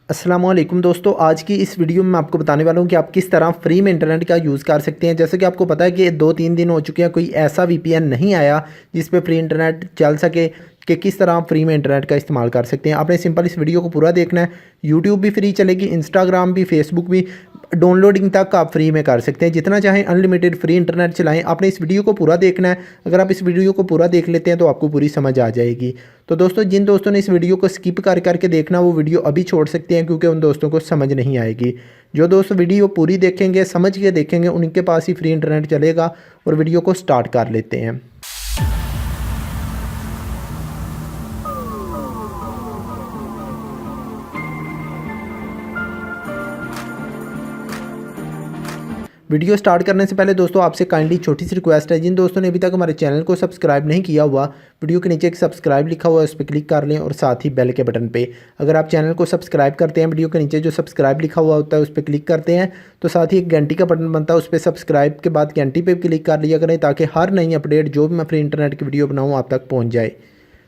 अस्सलामुअलैकुम दोस्तों, आज की इस वीडियो में मैं आपको बताने वाला हूँ कि आप किस तरह फ्री में इंटरनेट का यूज़ कर सकते हैं। जैसे कि आपको पता है कि 2-3 दिन हो चुके हैं, कोई ऐसा वीपीएन नहीं आया जिस पे फ्री इंटरनेट चल सके कि किस तरह आप फ्री में इंटरनेट का इस्तेमाल कर सकते हैं। आपने सिंपल इस वीडियो को पूरा देखना है। यूट्यूब भी फ्री चलेगी, इंस्टाग्राम भी, फेसबुक भी, डाउनलोडिंग तक आप फ्री में कर सकते हैं। जितना चाहें अनलिमिटेड फ्री इंटरनेट चलाएं। आपने इस वीडियो को पूरा देखना है। अगर आप इस वीडियो को पूरा देख लेते हैं तो आपको पूरी समझ आ जाएगी। तो दोस्तों, जिन दोस्तों ने इस वीडियो को स्किप कर करके देखना, वो वीडियो अभी छोड़ सकते हैं क्योंकि उन दोस्तों को समझ नहीं आएगी। जो दोस्त वीडियो पूरी देखेंगे, समझ के देखेंगे, उनके पास ही फ्री इंटरनेट चलेगा। और वीडियो को स्टार्ट कर लेते हैं। वीडियो स्टार्ट करने से पहले दोस्तों आपसे काइंडली छोटी सी रिक्वेस्ट है, जिन दोस्तों ने अभी तक हमारे चैनल को सब्सक्राइब नहीं किया हुआ, वीडियो के नीचे एक सब्सक्राइब लिखा हुआ है, उस पर क्लिक कर लें और साथ ही बेल के बटन पे अगर आप चैनल को सब्सक्राइब करते हैं, वीडियो के नीचे जो सब्सक्राइब लिखा हुआ होता है उस पर क्लिक करते हैं तो साथ ही एक घंटी का बटन बनता है, उस पर सब्सक्राइब के बाद घंटी पर क्लिक कर लिया करें ताकि हर नई अपडेट जो भी मैं फ्री इंटरनेट की वीडियो बनाऊँ आप तक पहुँच जाए।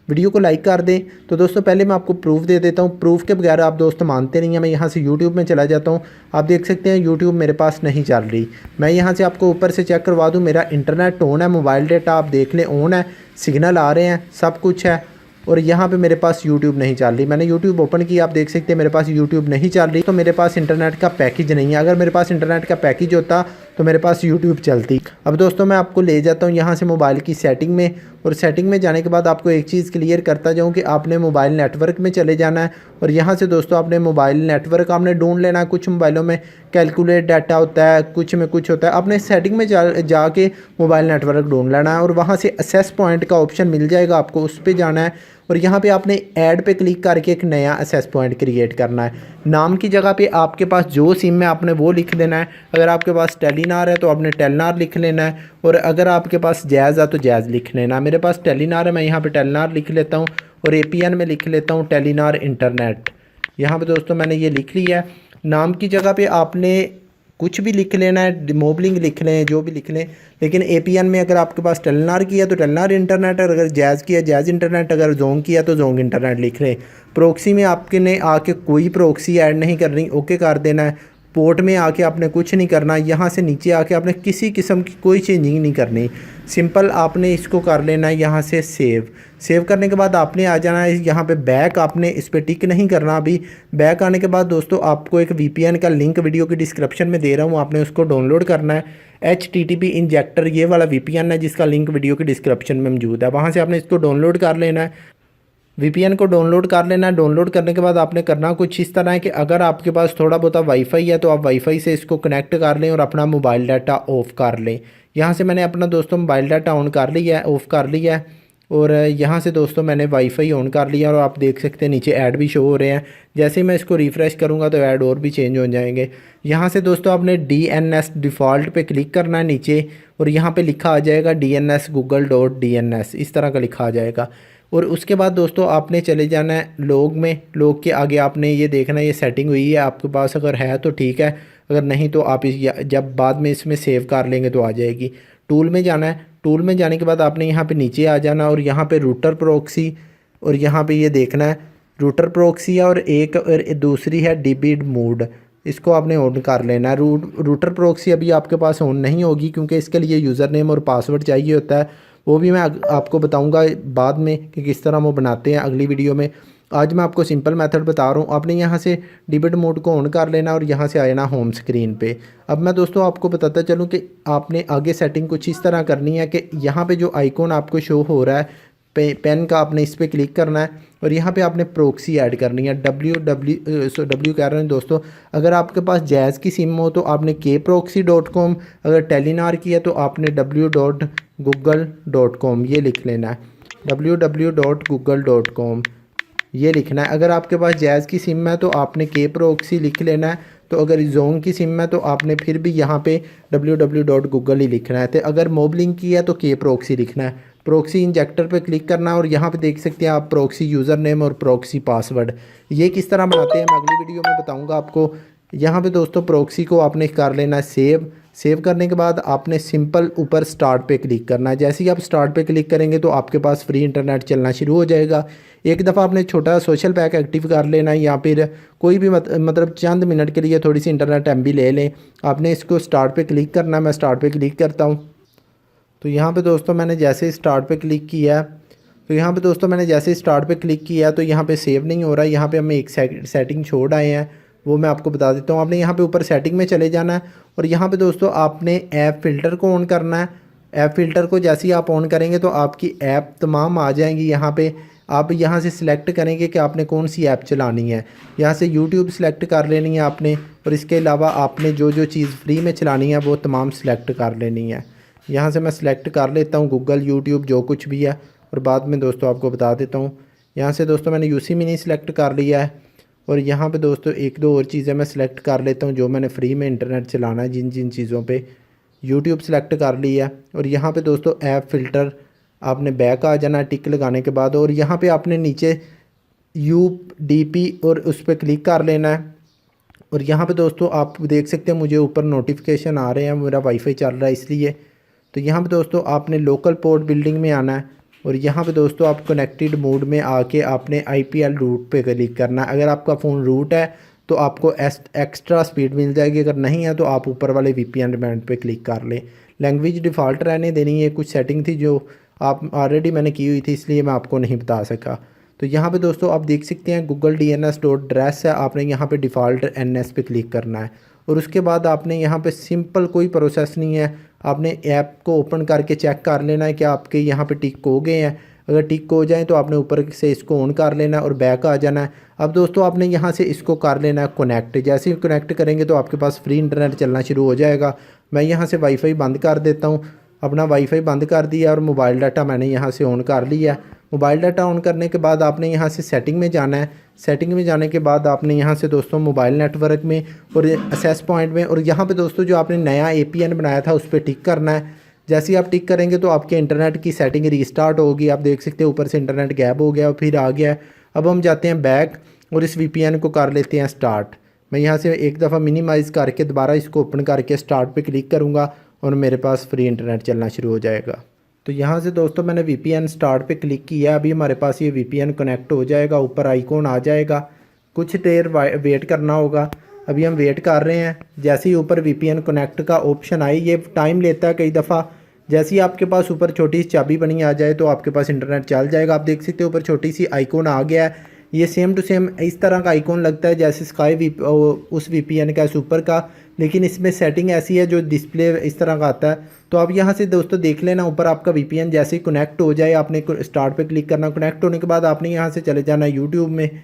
वीडियो को लाइक कर दें। तो दोस्तों पहले मैं आपको प्रूफ दे देता हूँ। प्रूफ के बगैर आप दोस्त मानते नहीं हैं। मैं यहाँ से यूट्यूब में चला जाता हूँ। आप देख सकते हैं यूट्यूब मेरे पास नहीं चल रही। मैं यहाँ से आपको ऊपर से चेक करवा दूँ, मेरा इंटरनेट ऑन है, मोबाइल डेटा आप देख लें ऑन है, सिग्नल आ रहे हैं, सब कुछ है। और यहाँ पे मेरे पास यूट्यूब नहीं चल रही। मैंने यूट्यूब ओपन की, आप देख सकते हैं मेरे पास यूट्यूब नहीं चल रही। तो मेरे पास इंटरनेट का पैकेज नहीं है। अगर मेरे पास इंटरनेट का पैकेज होता तो मेरे पास यूट्यूब चलती। अब दोस्तों मैं आपको ले जाता हूँ यहाँ से मोबाइल की सेटिंग में, और सेटिंग में जाने के बाद आपको एक चीज़ क्लियर करता जाऊँ कि आपने मोबाइल नेटवर्क में चले जाना है। और यहाँ से दोस्तों आपने मोबाइल नेटवर्क आपने ढूंढ लेना है। कुछ मोबाइलों में कैलकुलेट डाटा होता है, कुछ में कुछ होता है। आपने सेटिंग में जाके मोबाइल नेटवर्क ढूंढ लेना है और वहाँ से एक्सेस पॉइंट का ऑप्शन मिल जाएगा, आपको उस पर जाना है। और यहाँ पे आपने ऐड पे क्लिक करके एक नया एक्सेस पॉइंट क्रिएट करना है। नाम की जगह पे आपके पास जो सिम है आपने वो लिख देना है। अगर आपके पास टेलीनार है तो आपने टेलनार लिख लेना है, और अगर आपके पास जैज़ है तो जैज़ लिख लेना है। मेरे पास टेलीनार है, मैं यहाँ पे टेलनार लिख लेता हूँ और एपीएन में लिख लेता हूँ टेलीनार इंटरनेट। यहाँ पे दोस्तों मैंने ये लिख लिया है। नाम की जगह पे आपने कुछ भी लिख लेना है, मोबलिंग लिख लें, जो भी लिख लें। लेकिन एपीएन में अगर आपके पास टेलनार किया तो टेलनार इंटरनेट, और अगर जैज़ किया जैज़ इंटरनेट, अगर जोंग किया तो जोंग इंटरनेट लिख लें। प्रोक्सी में आपके ने आके कोई प्रोक्सी ऐड नहीं करनी, ओके कर देना है। पोर्ट में आके आपने कुछ नहीं करना। यहाँ से नीचे आके आपने किसी किस्म की कोई चेंजिंग नहीं करनी। सिंपल आपने इसको कर लेना है यहाँ से सेव करने के बाद आपने आ जाना है यहाँ पे बैक। आपने इस पर टिक नहीं करना। अभी बैक आने के बाद दोस्तों आपको एक वीपीएन का लिंक वीडियो की डिस्क्रिप्शन में दे रहा हूँ, आपने उसको डाउनलोड करना है। HTTP इंजेक्टर ये वाला वीपीएन है जिसका लिंक वीडियो की डिस्क्रिप्शन में मौजूद है। वहाँ से आपने इसको डाउनलोड कर लेना है। वीपीएन को डाउनलोड कर लेना है। डाउनलोड करने के बाद आपने करना कुछ इस तरह है कि अगर आपके पास थोड़ा बहुत वाईफाई है तो आप वाईफाई से इसको कनेक्ट कर लें और अपना मोबाइल डाटा ऑफ़ कर लें। यहाँ से मैंने अपना दोस्तों मोबाइल डाटा ऑन कर लिया है, ऑफ़ कर लिया है। और यहाँ से दोस्तों मैंने वाईफाई ऑन कर लिया और आप देख सकते हैं नीचे ऐड भी शो हो रहे हैं। जैसे ही मैं इसको रिफ़्रेश करूँगा तो ऐड और भी चेंज हो जाएंगे। यहाँ से दोस्तों आपने DNS डिफ़ॉल्ट पे क्लिक करना है नीचे, और यहाँ पे लिखा आ जाएगा DNS google.dns, इस तरह का लिखा आ जाएगा। और उसके बाद दोस्तों आपने चले जाना है लॉग में। लॉग के आगे आपने ये देखना है ये सेटिंग हुई है आपके पास, अगर है तो ठीक है, अगर नहीं तो आप जब बाद में इसमें सेव कर लेंगे तो आ जाएगी। टूल में जाना है। टूल में जाने के बाद आपने यहाँ पे नीचे आ जाना और यहाँ पे रूटर प्रॉक्सी, और यहाँ पे ये देखना है रूटर प्रॉक्सी है, और दूसरी है डीबी मोड, इसको आपने ऑन कर लेना है। रूटर प्रॉक्सी अभी आपके पास ऑन नहीं होगी क्योंकि इसके लिए यूज़र नेम और पासवर्ड चाहिए होता है। वो भी मैं आपको बताऊंगा बाद में कि किस तरह वो बनाते हैं अगली वीडियो में। आज मैं आपको सिंपल मेथड बता रहा हूँ। आपने यहाँ से डिबेट मोड को ऑन कर लेना और यहाँ से आ जाना होम स्क्रीन पे। अब मैं दोस्तों आपको बताता चलूँ कि आपने आगे सेटिंग कुछ इस तरह करनी है कि यहाँ पे जो आइकॉन आपको शो हो रहा है पेन का, आपने इस पर क्लिक करना है और यहाँ पे आपने प्रोक्सी ऐड करनी है। डब्ल्यू कह रहे हैं दोस्तों, अगर आपके पास जैज़ की सिम हो तो आपने kproxy.com, अगर टेलीनार की है तो आपने www.google.com ये लिख लेना है। www.google.com ये लिखना है। अगर आपके पास जैज़ की सिम है तो आपने kproxy लिख लेना है। तो अगर जोंग की सिम है तो आपने फिर भी यहाँ पे www.google ही लिखना है। तो अगर मोबलिंग की है तो kproxy लिखना है। प्रॉक्सी इंजेक्टर पे क्लिक करना, और यहाँ पे देख सकते हैं आप प्रॉक्सी यूज़र नेम और प्रॉक्सी पासवर्ड ये किस तरह बनाते हैं मैं अगली वीडियो में बताऊँगा आपको। यहाँ पे दोस्तों प्रॉक्सी को आपने कर लेना है सेव। सेव करने के बाद आपने सिंपल ऊपर स्टार्ट पे क्लिक करना है। जैसे ही आप स्टार्ट पे क्लिक करेंगे तो आपके पास फ्री इंटरनेट चलना शुरू हो जाएगा। एक दफ़ा आपने छोटा सोशल पैक एक्टिव कर लेना है या फिर कोई भी मतलब चंद मिनट के लिए थोड़ी सी इंटरनेट MB ले लें। आपने इसको स्टार्ट पे क्लिक करना है। मैं स्टार्ट पे क्लिक करता हूँ। तो यहाँ पे दोस्तों मैंने जैसे ही स्टार्ट पे क्लिक किया तो यहाँ पे दोस्तों मैंने जैसे ही स्टार्ट पे क्लिक किया तो यहाँ पे सेव नहीं हो रहा है। यहाँ पे हमें एक सेटिंग छोड़ आए हैं, वो मैं आपको बता देता हूँ। आपने यहाँ पे ऊपर सेटिंग में चले जाना है और यहाँ पे दोस्तों आपने ऐप फ़िल्टर को ऑन करना है। ऐप फ़िल्टर को जैसे ही आप ऑन करेंगे तो आपकी ऐप तमाम आ जाएंगी। यहाँ पे आप यहाँ से सिलेक्ट करेंगे कि आपने कौन सी ऐप चलानी है। यहाँ से यूट्यूब सेलेक्ट कर लेनी है आपने, और इसके अलावा आपने जो जो चीज़ फ्री में चलानी है वो तमाम सेलेक्ट कर लेनी है। यहाँ से मैं सिलेक्ट कर लेता हूँ गूगल, यूट्यूब, जो कुछ भी है, और बाद में दोस्तों आपको बता देता हूँ। यहाँ से दोस्तों मैंने यूसी मिनी सेलेक्ट कर लिया है, और यहाँ पे दोस्तों एक दो और चीज़ें मैं सिलेक्ट कर लेता हूँ जो मैंने फ्री में इंटरनेट चलाना है। जिन जिन चीज़ों पे यूट्यूब सेलेक्ट कर लिया है, और यहाँ पे दोस्तों ऐप फ़िल्टर आपने बैक आ जाना है टिक लगाने के बाद, और यहाँ पे आपने नीचे UDP और उस पर क्लिक कर लेना है। और यहाँ पे दोस्तों आप देख सकते हैं मुझे ऊपर नोटिफिकेशन आ रहे हैं, मेरा वाईफाई चल रहा है इसलिए। तो यहाँ पे दोस्तों आपने लोकल पोर्ट बिल्डिंग में आना है, और यहाँ पे दोस्तों आप कनेक्टेड मोड में आके आपने IPL रूट पे क्लिक करना है। अगर आपका फ़ोन रूट है तो आपको एक्स्ट्रा स्पीड मिल जाएगी, अगर नहीं है तो आप ऊपर वाले VPN बैंड पे क्लिक कर लें। लैंग्वेज डिफ़ॉल्ट रहने देनी है, कुछ सेटिंग थी जो आप ऑलरेडी मैंने की हुई थी इसलिए मैं आपको नहीं बता सका। तो यहाँ पे दोस्तों आप देख सकते हैं गूगल DNS.address है, आपने यहाँ पे डिफ़ॉल्ट NS पे क्लिक करना है, और उसके बाद आपने यहाँ पे सिंपल कोई प्रोसेस नहीं है, आपने ऐप को ओपन करके चेक कर लेना है कि आपके यहाँ पे टिक हो गए हैं। अगर टिक हो जाए तो आपने ऊपर से इसको ऑन कर लेना है और बैक आ जाना है। अब दोस्तों आपने यहाँ से इसको कर लेना है कनेक्ट। जैसे ही कनेक्ट करेंगे तो आपके पास फ्री इंटरनेट चलना शुरू हो जाएगा। मैं यहाँ से वाईफाई बंद कर देता हूँ। अपना वाईफाई बंद कर दिया और मोबाइल डाटा मैंने यहाँ से ऑन कर लिया। मोबाइल डाटा ऑन करने के बाद आपने यहाँ से सेटिंग में जाना है। सेटिंग में जाने के बाद आपने यहाँ से दोस्तों मोबाइल नेटवर्क में और एक्सेस पॉइंट में, और यहाँ पे दोस्तों जो आपने नया APN बनाया था उस पर टिक करना है। जैसे ही आप टिक करेंगे तो आपके इंटरनेट की सेटिंग रीस्टार्ट होगी। आप देख सकते हैं ऊपर से इंटरनेट गैप हो गया और फिर आ गया। अब हम जाते हैं बैक और इस VPN को कर लेते हैं स्टार्ट। मैं यहाँ से एक दफ़ा मिनिमाइज़ करके दोबारा इसको ओपन करके स्टार्ट पे क्लिक करूँगा और मेरे पास फ्री इंटरनेट चलना शुरू हो जाएगा। तो यहाँ से दोस्तों मैंने VPN स्टार्ट पे क्लिक किया। अभी हमारे पास ये VPN कनेक्ट हो जाएगा, ऊपर आइकॉन आ जाएगा। कुछ देर वेट करना होगा। अभी हम वेट कर रहे हैं। जैसे ही ऊपर VPN कनेक्ट का ऑप्शन आए, ये टाइम लेता है कई दफ़ा। जैसे ही आपके पास ऊपर छोटी सी चाबी बनी आ जाए तो आपके पास इंटरनेट चल जाएगा। आप देख सकते हो ऊपर छोटी सी आइकॉन आ गया है। ये सेम टू सेम इस तरह का आइकॉन लगता है जैसे स्काई उस VPN का सुपर का, लेकिन इसमें सेटिंग ऐसी है जो डिस्प्ले इस तरह का आता है। तो आप यहाँ से दोस्तों देख लेना ऊपर आपका VPN जैसे ही कनेक्ट हो जाए आपने स्टार्ट पे क्लिक करना। कनेक्ट होने के बाद आपने यहाँ से चले जाना यूट्यूब में।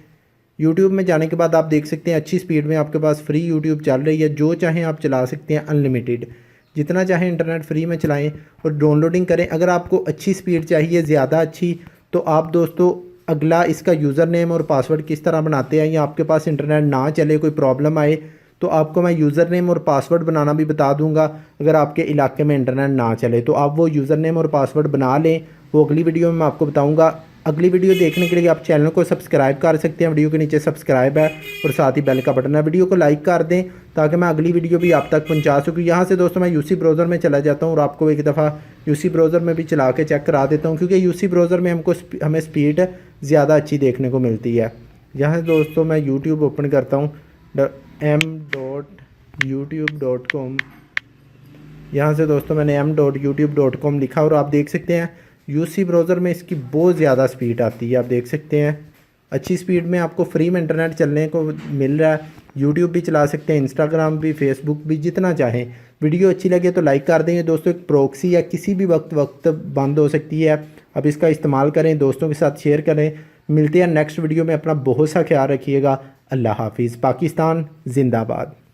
यूट्यूब में जाने के बाद आप देख सकते हैं अच्छी स्पीड में आपके पास फ्री यूट्यूब चल रही है। जो चाहें आप चला सकते हैं, अनलिमिटेड, जितना चाहें इंटरनेट फ्री में चलाएं और डाउनलोडिंग करें। अगर आपको अच्छी स्पीड चाहिए, ज़्यादा अच्छी, तो आप दोस्तों अगला इसका यूज़र नेम और पासवर्ड किस तरह बनाते हैं, या आपके पास इंटरनेट ना चले, कोई प्रॉब्लम आए, तो आपको मैं यूज़र नेम और पासवर्ड बनाना भी बता दूंगा। अगर आपके इलाके में इंटरनेट ना चले तो आप वो यूज़र नेम और पासवर्ड बना लें, वो अगली वीडियो में मैं आपको बताऊंगा। अगली वीडियो देखने के लिए आप चैनल को सब्सक्राइब कर सकते हैं। वीडियो के नीचे सब्सक्राइब है और साथ ही बेल का बटन है। वीडियो को लाइक कर दें ताकि मैं अगली वीडियो भी आप तक पहुंचा सकूँ। यहाँ से दोस्तों मैं यूसी ब्राउज़र में चला जाता हूँ और आपको एक दफ़ा यूसी ब्राउज़र में भी चला के चेक करा देता हूँ, क्योंकि यूसी ब्राउज़र में हमें स्पीड ज़्यादा अच्छी देखने को मिलती है। यहाँ से दोस्तों मैं यूट्यूब ओपन करता हूँ, m.youtube.com। यहाँ से दोस्तों मैंने m.youtube.com लिखा और आप देख सकते हैं यूसी ब्राउज़र में इसकी बहुत ज़्यादा स्पीड आती है। आप देख सकते हैं अच्छी स्पीड में आपको फ्री में इंटरनेट चलने को मिल रहा है। यूट्यूब भी चला सकते हैं, इंस्टाग्राम भी, फेसबुक भी, जितना चाहें। वीडियो अच्छी लगे तो लाइक कर देंगे दोस्तों। एक प्रॉक्सी या किसी भी वक्त बंद हो सकती है, अब इसका इस्तेमाल करें, दोस्तों के साथ शेयर करें। मिलते हैं नेक्स्ट वीडियो में। अपना बहुत सा ख्याल रखिएगा। अल्लाह हाफिज़। पाकिस्तान जिंदाबाद।